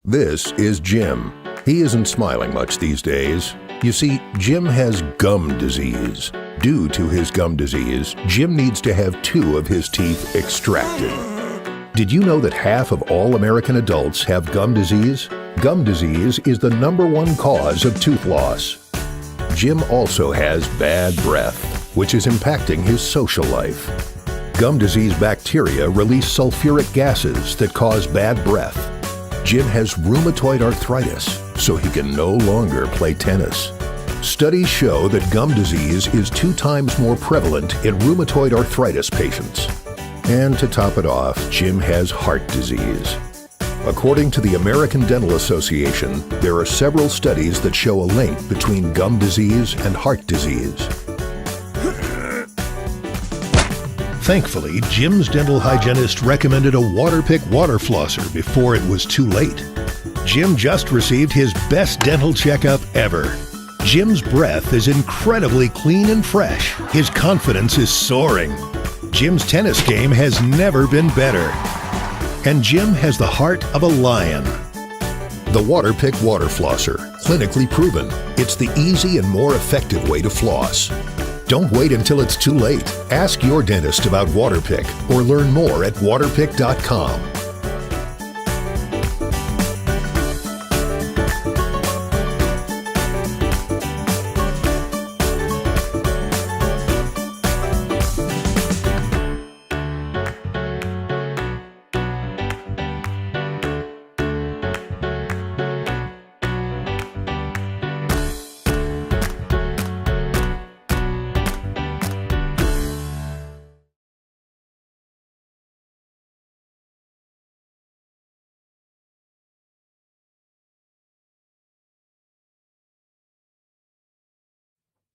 This is Jim. He isn't smiling much these days. You see, Jim has gum disease. Due to his gum disease, Jim needs to have 2 of his teeth extracted. Did you know that half of all American adults have gum disease? Gum disease is the #1 cause of tooth loss. Jim also has bad breath, which is impacting his social life. Gum disease bacteria release sulfuric gases that cause bad breath. Jim has rheumatoid arthritis, so he can no longer play tennis. Studies show that gum disease is 2 times more prevalent in rheumatoid arthritis patients. And to top it off, Jim has heart disease. According to the American Dental Association, there are several studies that show a link between gum disease and heart disease. Thankfully, Jim's dental hygienist recommended a Waterpik water flosser before it was too late. Jim just received his best dental checkup ever. Jim's breath is incredibly clean and fresh. His confidence is soaring. Jim's tennis game has never been better. And Jim has the heart of a lion. The Waterpik water flosser, clinically proven. It's the easy and more effective way to floss. Don't wait until it's too late. Ask your dentist about Waterpik or learn more at waterpik.com.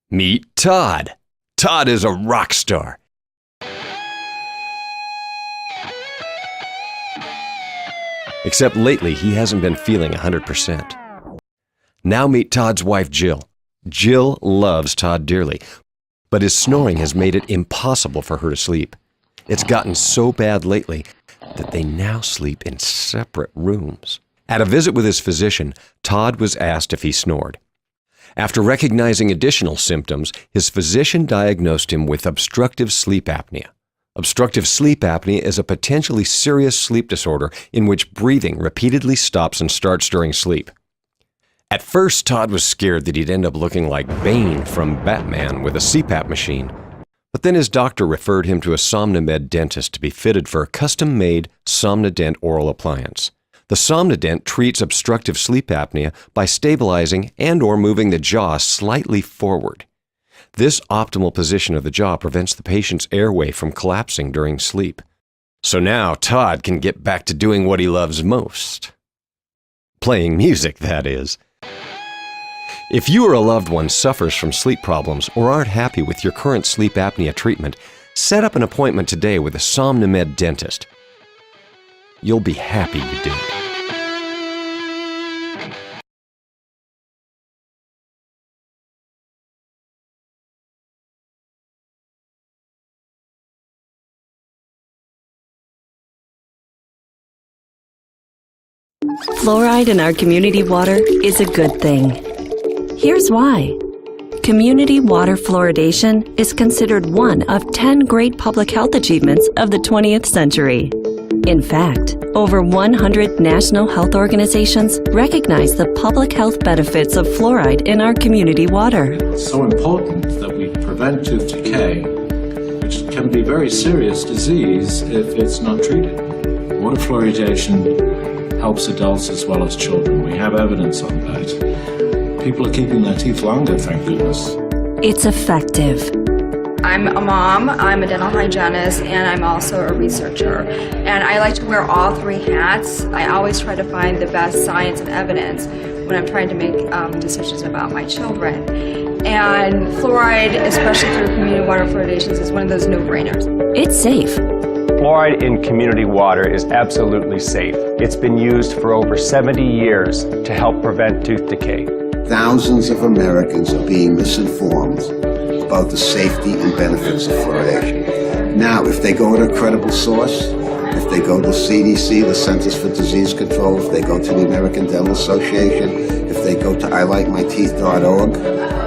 Meet Todd. Todd is a rock star. Except lately, he hasn't been feeling 100%. Now meet Todd's wife, Jill. Jill loves Todd dearly, but his snoring has made it impossible for her to sleep. It's gotten so bad lately that they now sleep in separate rooms. At a visit with his physician, Todd was asked if he snored. After recognizing additional symptoms, his physician diagnosed him with obstructive sleep apnea. Obstructive sleep apnea is a potentially serious sleep disorder in which breathing repeatedly stops and starts during sleep. At first, Todd was scared that he'd end up looking like Bane from Batman with a CPAP machine. But then his doctor referred him to a SomnoMed dentist to be fitted for a custom-made SomnoDent oral appliance. The SomnoDent treats obstructive sleep apnea by stabilizing and/or moving the jaw slightly forward. This optimal position of the jaw prevents the patient's airway from collapsing during sleep. So now Todd can get back to doing what he loves most. Playing music, that is. If you or a loved one suffers from sleep problems or aren't happy with your current sleep apnea treatment, set up an appointment today with a SomnoMed dentist. You'll be happy you did. Fluoride in our community water is a good thing. Here's why. Community water fluoridation is considered one of 10 great public health achievements of the 20th century. In fact, over 100 national health organizations recognize the public health benefits of fluoride in our community water. It's so important that we prevent tooth decay, which can be a very serious disease if it's not treated. Water fluoridation helps adults as well as children. We have evidence on that. People are keeping their teeth longer, thank goodness. It's effective. I'm a mom, I'm a dental hygienist, and I'm also a researcher. And I like to wear all 3 hats. I always try to find the best science and evidence when I'm trying to make decisions about my children. And fluoride, especially through community water fluoridations, is one of those no-brainers. It's safe. Fluoride in community water is absolutely safe. It's been used for over 70 years to help prevent tooth decay. Thousands of Americans are being misinformed about the safety and benefits of fluoridation. Now, if they go to a credible source, if they go to CDC, the Centers for Disease Control, if they go to the American Dental Association, if they go to ILikeMyTeeth.org,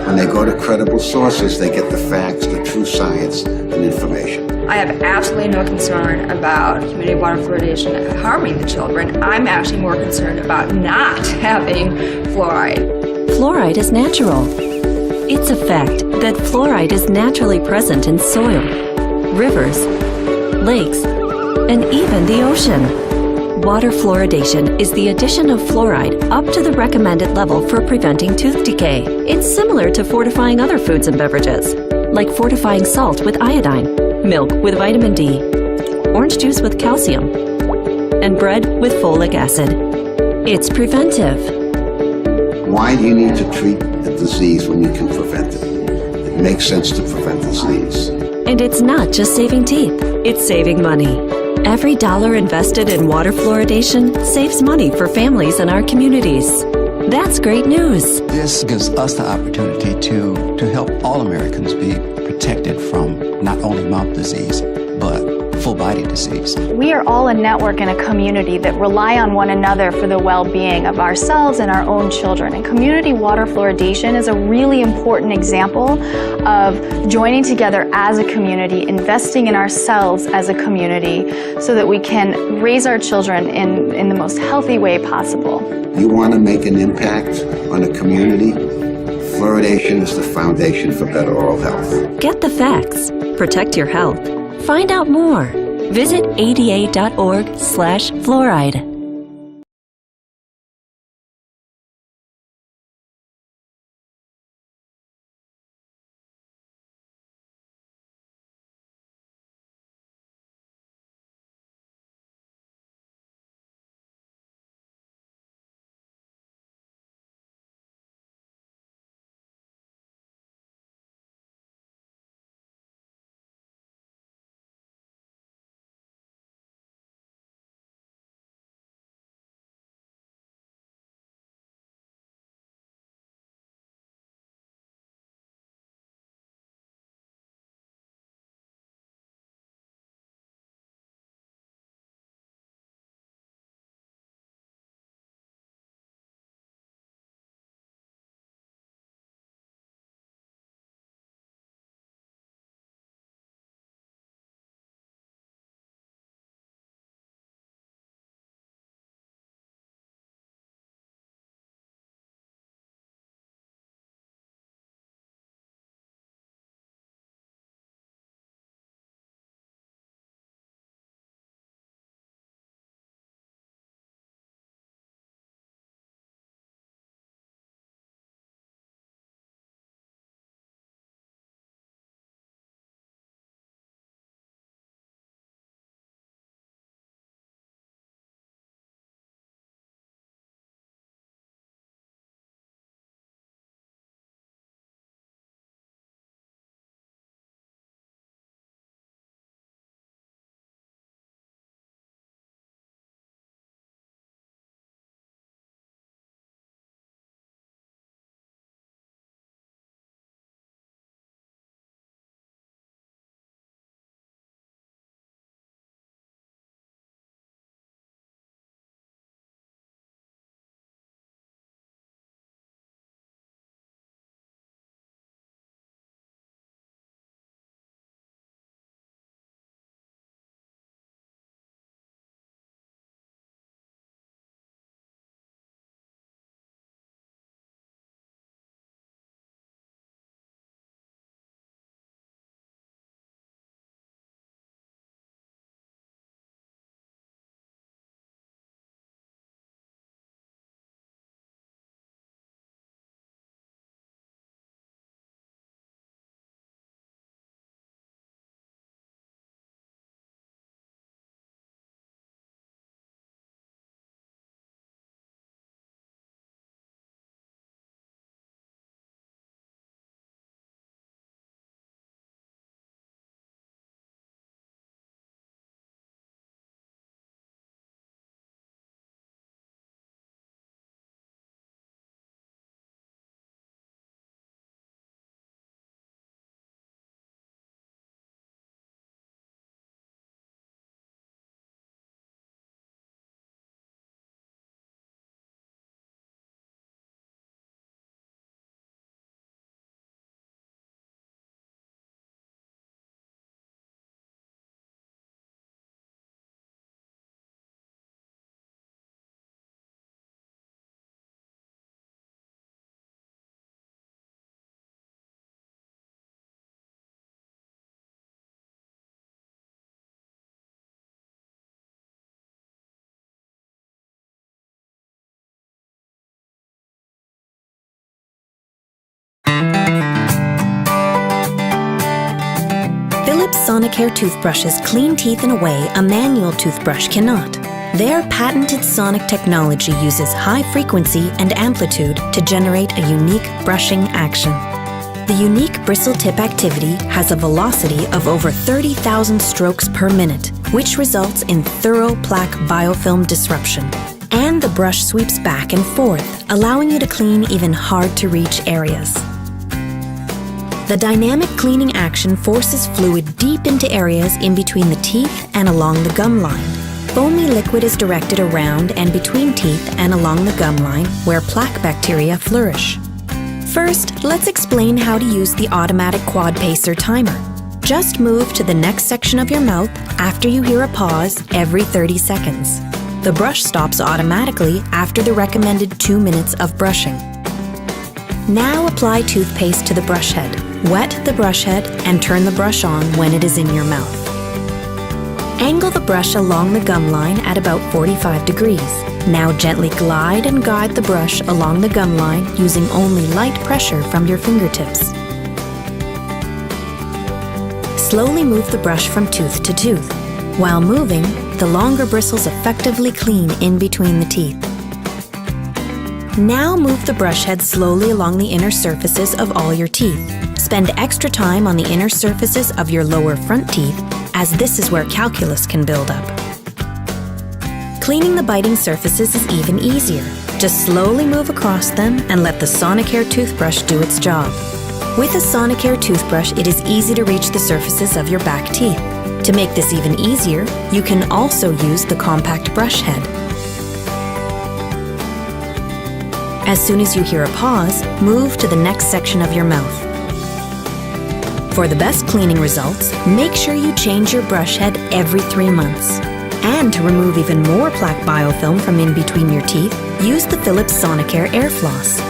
when they go to credible sources, they get the facts, the true science, and information. I have absolutely no concern about community water fluoridation harming the children. I'm actually more concerned about not having fluoride. Fluoride is natural. It's a fact that fluoride is naturally present in soil, rivers, lakes, and even the ocean. Water fluoridation is the addition of fluoride up to the recommended level for preventing tooth decay. It's similar to fortifying other foods and beverages, like fortifying salt with iodine, milk with vitamin D, orange juice with calcium, and bread with folic acid. It's preventive. Why do you need to treat a disease when you can prevent it? It makes sense to prevent disease. And it's not just saving teeth, it's saving money. Every dollar invested in water fluoridation saves money for families in our communities. That's great news. This gives us the opportunity to help all Americans be protected from not only mouth disease, but full-body disease. We are all a network and a community that rely on one another for the well-being of ourselves and our own children. And community water fluoridation is a really important example of joining together as a community, investing in ourselves as a community so that we can raise our children in the most healthy way possible. You want to make an impact on a community? Fluoridation is the foundation for better oral health. Get the facts. Protect your health. Find out more. Visit ada.org/fluoride. Sonicare toothbrushes clean teeth in a way a manual toothbrush cannot. Their patented sonic technology uses high frequency and amplitude to generate a unique brushing action. The unique bristle tip activity has a velocity of over 30,000 strokes per minute, which results in thorough plaque biofilm disruption. And the brush sweeps back and forth, allowing you to clean even hard-to-reach areas. The dynamic cleaning action forces fluid deep into areas in between the teeth and along the gum line. Foamy liquid is directed around and between teeth and along the gum line where plaque bacteria flourish. First, let's explain how to use the automatic quad pacer timer. Just move to the next section of your mouth after you hear a pause every 30 seconds. The brush stops automatically after the recommended 2 minutes of brushing. Now apply toothpaste to the brush head. Wet the brush head and turn the brush on when it is in your mouth. Angle the brush along the gum line at about 45 degrees. Now gently glide and guide the brush along the gum line using only light pressure from your fingertips. Slowly move the brush from tooth to tooth. While moving, the longer bristles effectively clean in between the teeth. Now move the brush head slowly along the inner surfaces of all your teeth. Spend extra time on the inner surfaces of your lower front teeth, as this is where calculus can build up. Cleaning the biting surfaces is even easier. Just slowly move across them and let the Sonicare toothbrush do its job. With a Sonicare toothbrush, it is easy to reach the surfaces of your back teeth. To make this even easier, you can also use the compact brush head. As soon as you hear a pause, move to the next section of your mouth. For the best cleaning results, make sure you change your brush head every 3 months. And to remove even more plaque biofilm from in between your teeth, use the Philips Sonicare Air Floss.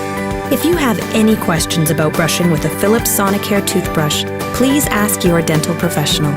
If you have any questions about brushing with a Philips Sonicare toothbrush, please ask your dental professional.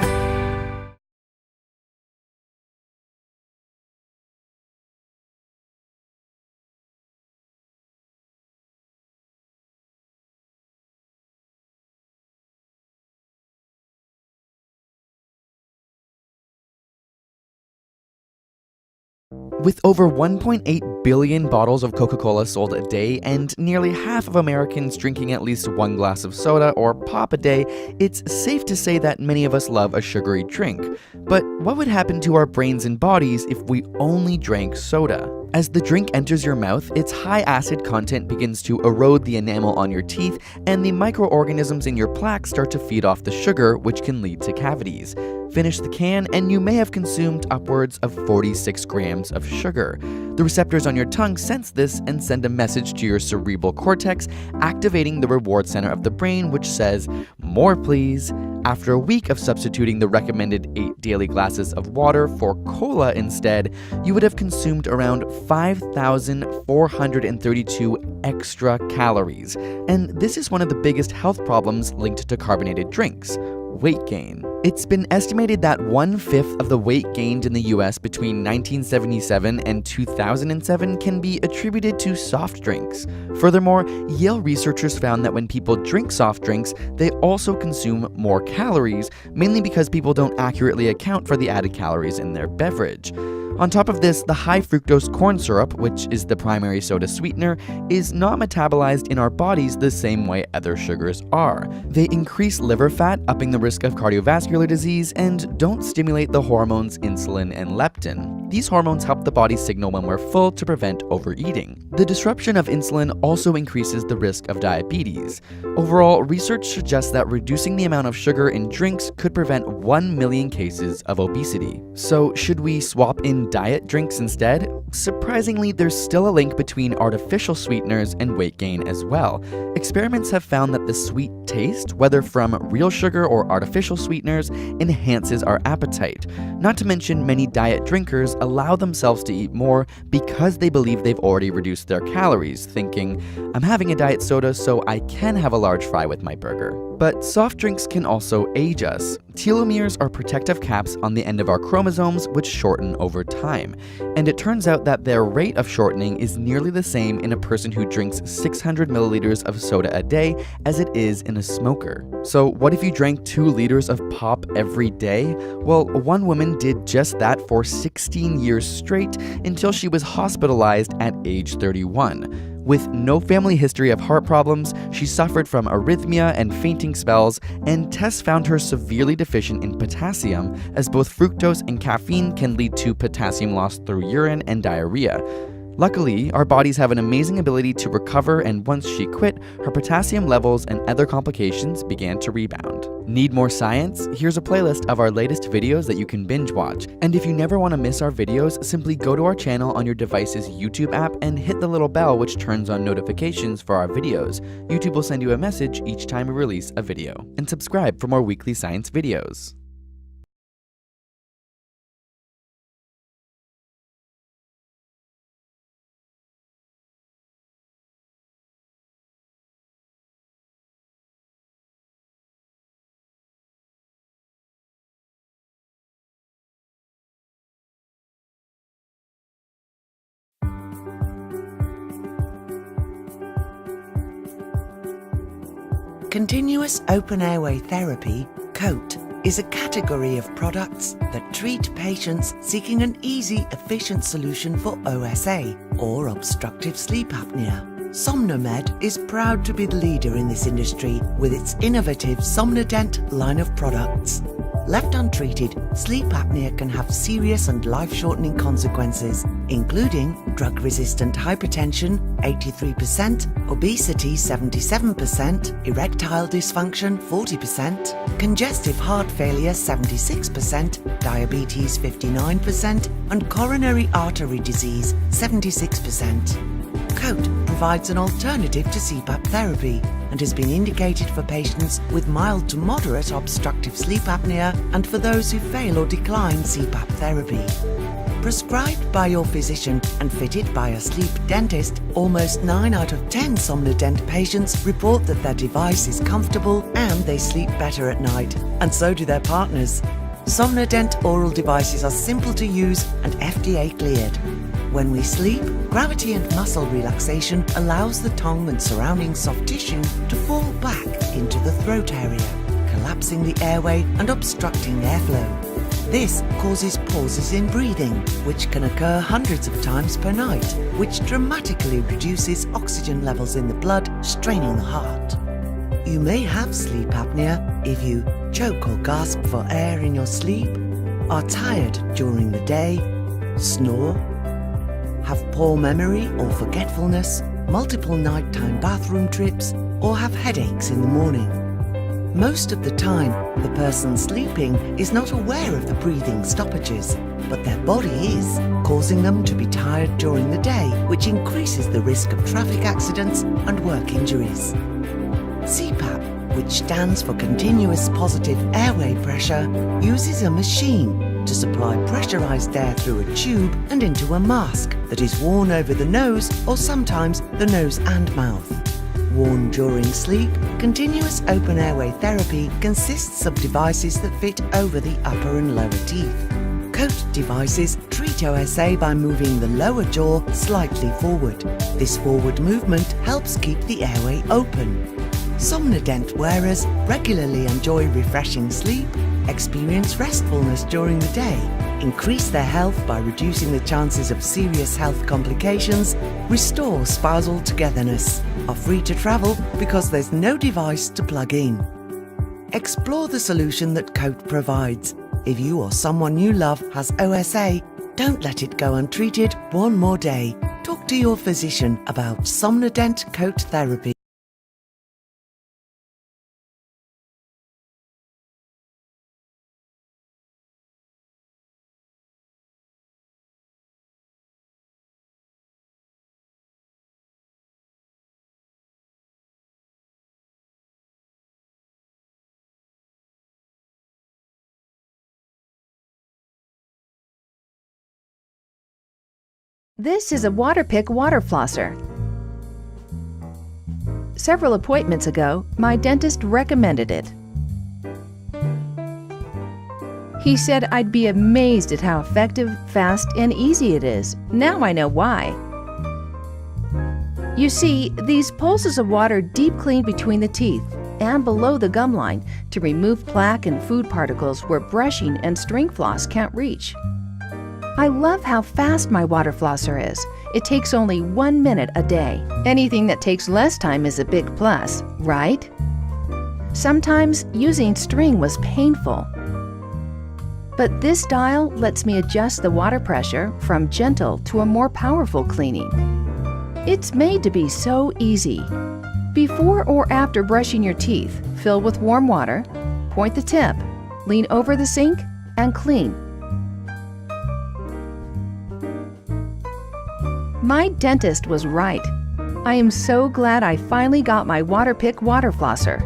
With over 1.8 billion bottles of Coca-Cola sold a day and nearly half of Americans drinking at least 1 glass of soda or pop a day, it's safe to say that many of us love a sugary drink. But what would happen to our brains and bodies if we only drank soda? As the drink enters your mouth, its high acid content begins to erode the enamel on your teeth, and the microorganisms in your plaque start to feed off the sugar, which can lead to cavities. Finish the can, and you may have consumed upwards of 46 grams of sugar. The receptors on your tongue sense this and send a message to your cerebral cortex, activating the reward center of the brain, which says, "More please." After a week of substituting the recommended 8 daily glasses of water for cola instead, you would have consumed around 5,432 extra calories. And this is one of the biggest health problems linked to carbonated drinks: weight gain. It's been estimated that 1/5 of the weight gained in the US between 1977 and 2007 can be attributed to soft drinks. Furthermore, Yale researchers found that when people drink soft drinks, they also consume more calories, mainly because people don't accurately account for the added calories in their beverage. On top of this, the high fructose corn syrup, which is the primary soda sweetener, is not metabolized in our bodies the same way other sugars are. They increase liver fat, upping the risk of cardiovascular disease, and don't stimulate the hormones insulin and leptin. These hormones help the body signal when we're full to prevent overeating. The disruption of insulin also increases the risk of diabetes. Overall, research suggests that reducing the amount of sugar in drinks could prevent 1 million cases of obesity. So, should we swap in diet drinks instead? Surprisingly, there's still a link between artificial sweeteners and weight gain as well. Experiments have found that the sweet taste, whether from real sugar or artificial sweeteners, enhances our appetite. Not to mention, many diet drinkers allow themselves to eat more because they believe they've already reduced their calories, thinking, "I'm having a diet soda, so I can have a large fry with my burger." But soft drinks can also age us. Telomeres are protective caps on the end of our chromosomes which shorten over time. And it turns out that their rate of shortening is nearly the same in a person who drinks 600 milliliters of soda a day as it is in a smoker. So what if you drank 2 liters of pop every day? Well, one woman did just that for 16 years straight until she was hospitalized at age 31. With no family history of heart problems, she suffered from arrhythmia and fainting spells, and tests found her severely deficient in potassium, as both fructose and caffeine can lead to potassium loss through urine and diarrhea. Luckily, our bodies have an amazing ability to recover, and once she quit, her potassium levels and other complications began to rebound. Need more science? Here's a playlist of our latest videos that you can binge watch. And if you never want to miss our videos, simply go to our channel on your device's YouTube app and hit the little bell which turns on notifications for our videos. YouTube will send you a message each time we release a video. And subscribe for more weekly science videos. Continuous open airway therapy, COAT, is a category of products that treat patients seeking an easy, efficient solution for OSA, or obstructive sleep apnea. SomnoMed is proud to be the leader in this industry with its innovative SomnoDent line of products. Left untreated, sleep apnea can have serious and life-shortening consequences, including drug-resistant hypertension, 83%, obesity, 77%, erectile dysfunction, 40%, congestive heart failure, 76%, diabetes, 59%, and coronary artery disease, 76%. COAT provides an alternative to CPAP therapy and has been indicated for patients with mild to moderate obstructive sleep apnea and for those who fail or decline CPAP therapy. Prescribed by your physician and fitted by a sleep dentist, almost 9 out of 10 SomnoDent patients report that their device is comfortable and they sleep better at night, and so do their partners. SomnoDent oral devices are simple to use and FDA cleared. When we sleep, gravity and muscle relaxation allows the tongue and surrounding soft tissue to fall back into the throat area, collapsing the airway and obstructing airflow. This causes pauses in breathing, which can occur hundreds of times per night, which dramatically reduces oxygen levels in the blood, straining the heart. You may have sleep apnea if you choke or gasp for air in your sleep, are tired during the day, snore, have poor memory or forgetfulness, multiple nighttime bathroom trips, or have headaches in the morning. Most of the time, the person sleeping is not aware of the breathing stoppages, but their body is, causing them to be tired during the day, which increases the risk of traffic accidents and work injuries. CPAP, which stands for Continuous Positive Airway Pressure, uses a machine to supply pressurized air through a tube and into a mask that is worn over the nose or sometimes the nose and mouth. Worn during sleep, continuous open airway therapy consists of devices that fit over the upper and lower teeth. COAT devices treat OSA by moving the lower jaw slightly forward. This forward movement helps keep the airway open. SomnoDent wearers regularly enjoy refreshing sleep, experience restfulness during the day, increase their health by reducing the chances of serious health complications, restore spousal togetherness, are free to travel because there's no device to plug in. Explore the solution that COAT provides. If you or someone you love has OSA, don't let it go untreated one more day. Talk to your physician about SomnoDent COAT therapy. This is a Waterpik water flosser. Several appointments ago, my dentist recommended it. He said I'd be amazed at how effective, fast, and easy it is. Now I know why. You see, these pulses of water deep clean between the teeth and below the gum line to remove plaque and food particles where brushing and string floss can't reach. I love how fast my water flosser is. It takes only 1 minute a day. Anything that takes less time is a big plus, right? Sometimes using string was painful. But this dial lets me adjust the water pressure from gentle to a more powerful cleaning. It's made to be so easy. Before or after brushing your teeth, fill with warm water, point the tip, lean over the sink, and clean. My dentist was right. I am so glad I finally got my Waterpik water flosser.